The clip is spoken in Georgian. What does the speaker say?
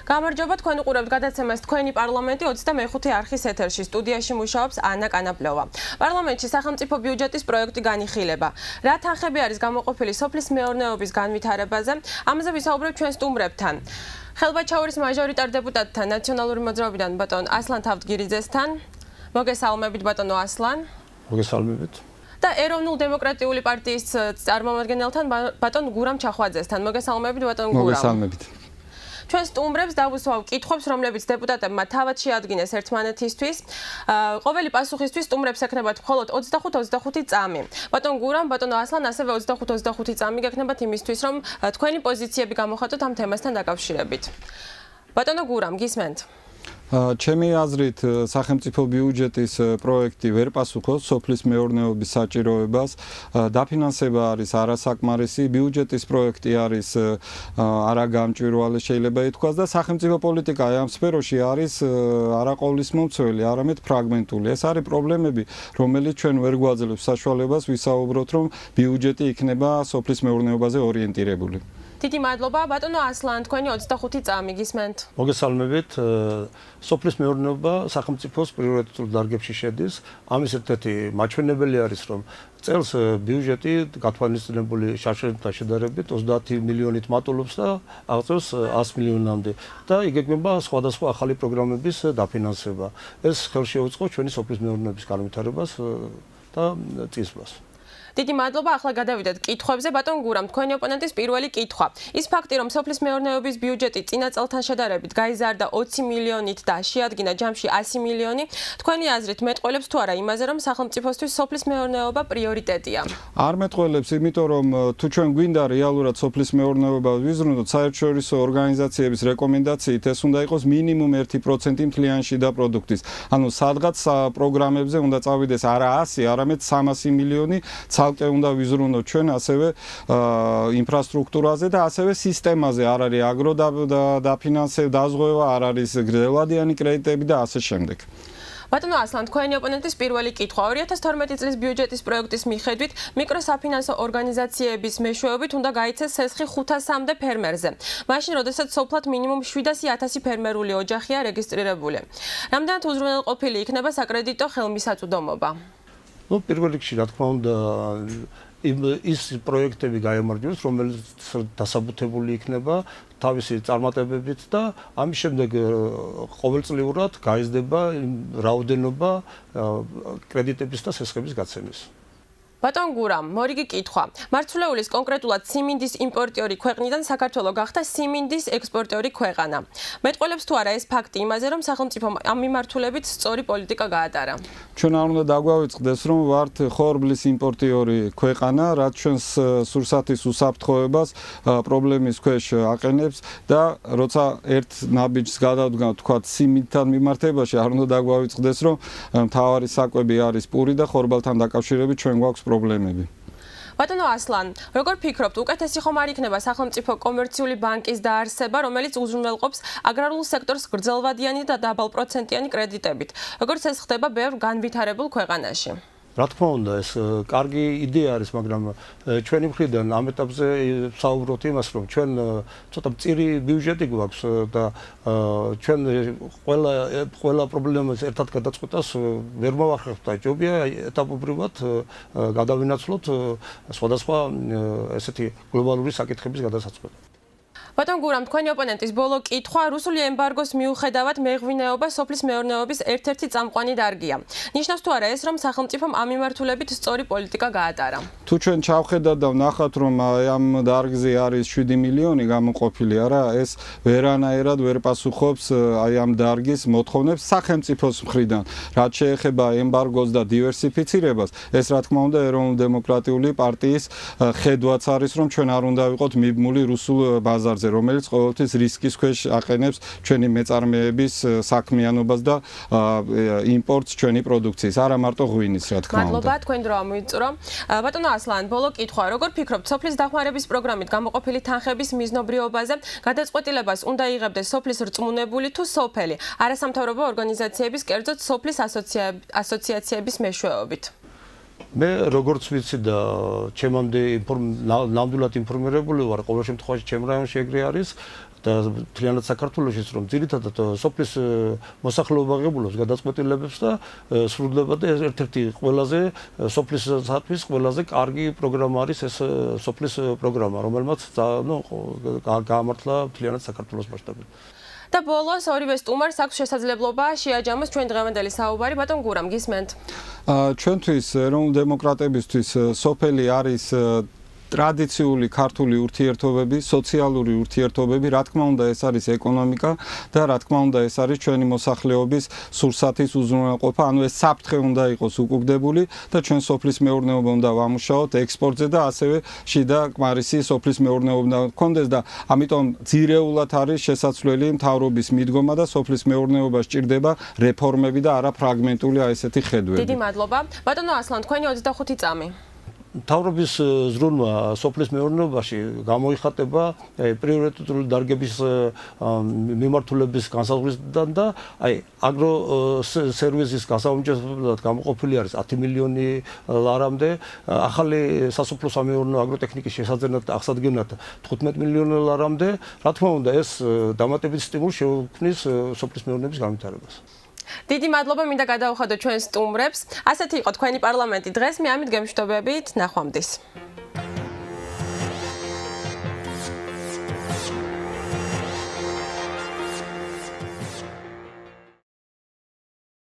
გამარჯობა, თქვენ უყურებთ გადაცემას თქვენი პარლამენტი 25 არხის ეთერში. სტუდიაში მუშაობს ანა კანაპლოვა. პარლამენტში სახელმწიფო ბიუჯეტის პროექტი განიხილება. რა თანხები არის გამოყოფილი სოფლის მეურნეობის განვითარებაზე? ამაზე ვისაუბრებთ ჩვენ სტუმრებთან. ხელბაჩაურის მაჟორიტარ დეპუტატთან, ნაციონალური მოძრაობიდან ბატონ ასლან თავდგირიძესთან. მოგესალმებით ბატონო ასლან. მოგესალმებით. და ეროვნულ დემოკრატიული პარტიის წარმომადგენელთან ბატონ გურამ ჩახვაძესთან. მოგესალმებით ბატონ გურამ. მოგესალმებით. ჩვენ სტუმრებს დავუსვავ კითხვებს, რომლებიც დეპუტატებმა თავად შეადგინეს ერთმანეთისთვის. ყოველი პასუხისთვის სტუმრებს ექნებათ მხოლოდ 25-25 წამი. ბატონ გურამ, ბატონო ასლან, ასევე 25-25 წამი გექნებათ იმისთვის, რომ თქვენი პოზიციები გამოხატოთ ამ თემასთან დაკავშირებით. ბატონო გურამ, გისმენთ? ჩემი აზრით, სახელმწიფო ბიუჯეტის პროექტი ვერ პასუხობს სოფლის მეურნეობის საჭიროებას. დაფინანსება არის არასაკმარისი, ბიუჯეტის პროექტი არის არაგამჭვირვალე შეიძლება ითქვას და სახელმწიფო პოლიტიკა ამ სფეროში არის არა ყოვლისმომცველი, არამედ ფრაგმენტული. ეს არის პრობლემები, რომელიც ჩვენ ვერ გვაძლევს საშუალებას ვისაუბროთ, რომ ბიუჯეტი იქნება სოფლის მეურნეობაზე ორიენტირებული. დიდი მადლობა, ბატონო ასლან, თქვენი 25 წამი გისმენთ? მოგესალმებით. სოფლის მეურნეობა სახელმწიფოს პრიორიტეტულ დარგებში შედის. ამის ერთ-ერთი მაჩვენებელი არის, რომ წელს ბიუჯეტი გათვალისწინებული შარშელებთან შედარებით 30 მილიონით მატულობს და აღწევს 100 მილიონამდე და იგეგმება სხვადასხვა ახალი პროგრამების დაფინანსება. ეს ხელს შეუწყობს ჩვენი სოფლის მეურნეობის განვითარებას და წინსვლას. დიდი მადლობა, ახლა გადავიდეთ კითხვებზე. ბატონ გურამ, თქვენი ოპონენტის პირველი კითხვა. ის ფაქტი, რომ სოფლის მეურნეობის ბიუჯეტი წინა წელთან შედარებით გაიზარდა 20 მილიონით და შეადგინა ჯამში 100 მილიონი, თქვენი აზრით მეტყველებს თუ არა იმაზე, რომ სახელმწიფოსთვის სოფლის მეურნეობა პრიორიტეტია? არ მეტყველებს, იმიტომ რომ თუ ჩვენ გვინდა რეალურად სოფლის მეურნეობა ვიზრუნოთ, საერთაშორისო ორგანიზაციების რეკომენდაციით ეს უნდა იყოს მინიმუმ 1% მთლიანი შიდა პროდუქტის. ანუ სადღაც პროგრამებზე უნდა წავიდეს არა 100, არამედ 300 მილიონი. ცალკე უნდა ვიზრუნოთ ჩვენ ასევე ინფრასტრუქტურაზე და ასევე სისტემაზე. არ არის აგროდაფინანსება, დაზღვევა, არ არის გრძელვადიანი კრედიტები და ასე შემდეგ. ბატონო ასლან, თქვენი ოპონენტის პირველი კითხვა. 2012 წლის ბიუჯეტის პროექტის მიხედვით მიკროსაფინანსო ორგანიზაციების მეშვეობით უნდა გაიცეს სესხი 500-მდე ფერმერზე. მაშინ, როდესაც სოფლად მინიმუმ 700.000 ფერმერული ოჯახია რეგისტრირებული. რამდენად უზრუნველყოფილი იქნება საკრედიტო ხელმისაწვდომობა? პირველ რიგში, რა თქმა უნდა, ის პროექტები გაემარჯვებს, რომელიც დასაბუთებული იქნება თავისი წარმატებებით და ამის შემდეგ ყოველწლიურად გაიზრდება რაოდენობა კრედიტების და სესხების გაცემის. ბატონ გურამ, მორიგი კითხვა. მართლეულის კონკრეტულად სიმინდის იმპორტიორი ქვეყნიდან საქართველო გახდა სიმინდის ექსპორტიორი ქვეყანა. მეტყველებს თუ არა ეს ფაქტი იმაზე, რომ სახელმწიფომ ამ მიმართულებით სწორი პოლიტიკა გაატარა? ჩვენ არ უნდა დაგვავიწყდეს, რომ ვართ ხორბლის იმპორტიორი ქვეყანა, რაც ჩვენს სურსათის უსაფრთხოებას პრობლემის ქვეშ აყენებს და როცა ერთ ნაბიჯს გადავდგავთ, თქვათ სიმინდთან მიმართებაში, არ უნდა დაგვავიწყდეს, რომ მთავარი საკვები არის პური და ხორბალთან დაკავშირებით ჩვენ გვაქვს პრობლემები. ბატონო ასლან, როგორ ფიქრობთ, უკეთესი ხომ არ იქნება სახელმწიფო კომერციული ბანკის დაარსება, რომელიც უზრუნველყოფს აგრარულ სექტორს გრძელვადიანი და დაბალპროცენტიანი კრედიტებით, როგორც ეს ხდება ბევრ განვითარებულ ქვეყანაში? რა თქმა უნდა, ეს კარგი იდეა არის, მაგრამ ჩვენი მხრიდან ამ ეტაპზე ვსაუბრობთ იმას, რომ ჩვენ ცოტა მწირი ბიუჯეტი გვაქვს და ჩვენ ყველა პრობლემას ერთად გადაწყვეტას ვერ მოვახერხებთ და ჯობია ეტაპობრივად გადავინაცვლოთ სხვადასხვა ესეთი გლობალური საკითხების გადასაწყვეტად. ბატონ გურამ, თქვენი ოპონენტის ბოლო კითხვა. რუსული ემბარგოს მიუხედავად მეღვინეობა სოფლის მეურნეობის ერთ-ერთი წამყვანი დარგია. ნიშნავს თუ არა ეს, რომ სახელმწიფომ ამ მიმართულებით სწორი პოლიტიკა გაატარა? თუ ჩვენ ჩავხედავთ და ვნახავთ, რომ ამ დარგზე არის 7 მილიონი გამოყოფილი, არა, ეს ვერანაირად ვერ პასუხობს აი ამ დარგის მოთხოვნებს სახელმწიფოს მხრიდან. რაც შეეხება ემბარგოს და დივერსიფიცირებას, ეს რა თქმა უნდა ეროვნულ დემოკრატიული პარტიის ხედვაც არის, რომ ჩვენ არ უნდა ვიყოთ მიბმული რუსულ ბაზარზე, რომელიც ყოველთვის რისკის ქვეშ აყენებს ჩვენი მეწარმეების საქმიანობას და იმპორტს ჩვენი პროდუქციის, არა მარტო ღვინის, რა თქმა უნდა. მადლობა, თქვენ დრო ამოიწურო. ბატონო ასლან, ბოლო კითხვა. როგორ ფიქრობთ, სოფლის დახმარების პროგრამით გამოყოფილი თანხების მიზნობრიობაზე გადაწყვეტილებას უნდა იღებდეს სოფლის რწმუნებული თუ სოფელი, არასამთავრობო ორგანიზაციების, კერძოდ სოფლის ასოციაციების მეშვეობით? მე როგორც ვიცი და ჩემამდე ნამდვილად ინფორმირებული ვარ, ყოველ შემთხვევაში ჩემ რაიონში ეგრე არის და მთლიანად საქართველოშიც რომ ძირითადად სოფლის მოსახლეობა ღებულობს გადაწყვეტილებებს და სრულდება და ერთ-ერთი ყველაზე სოფლისათვის ყველაზე კარგი პროგრამა არის ეს სოფლის პროგრამა, რომელმაც გაამართლა მთლიანად საქართველოს მასშტაბით. და ბოლოს ორივე სტუმარს აქვს შესაძლებლობა შეაჯამოს ჩვენ დღევანდელი საუბარი. ბატონ გურამ, გისმენთ? ჩვენთვის ეროვნულ დემოკრატებისთვის სოფელი არის ტრადიციული ქართული ურთიერთობები, სოციალური ურთიერთობები, რა თქმა უნდა ეს არის ეკონომიკა და რა თქმა უნდა ეს არის ჩვენი მოსახლეობის სურსათის უზრუნველყოფა, ანუ ეს საფრთხე უნდა იყოს უკუგდებული და ჩვენ სოფლის მეურნეობა უნდა ვამუშაოთ ექსპორტზე და ასევე შიდა კმარისი სოფლის მეურნეობა უნდა გქონდეს და ამიტომ ძირეულად არის შესაძლებელი მთავრობის მიდგომა და სოფლის მეურნეობა სჭირდება რეფორმები და არა ფრაგმენტული ესეთი ხედვები. დიდი მადლობა. ბატონო ასლან, თქვენი 25 წამი. მთავრობის ზრუნვა სოფლის მეურნეობაში გამოიხატება პრიორიტეტული დარგების მიმართულების განსაზღვრისგან და აგრო სერვისის გასაუმჯობესებლად გამოყოფილი არის 10 მილიონი ლარამდე, ახალი სასოფლო-სამეურნეო აგროტექნიკის შესაძენად აღსადგენად 15 მილიონი ლარამდე. რა თქმა უნდა, ეს დამატებით სტიმულს შეუქმნის სოფლის მეურნეობის განვითარებას. დიდი მადლობა, მინდა გადავხადოთ ჩვენ სტუმრებს. ასეთი იყო თქვენი პარლამენტი დღეს. მე ამით გემშვიდობებით, ნახვამდის.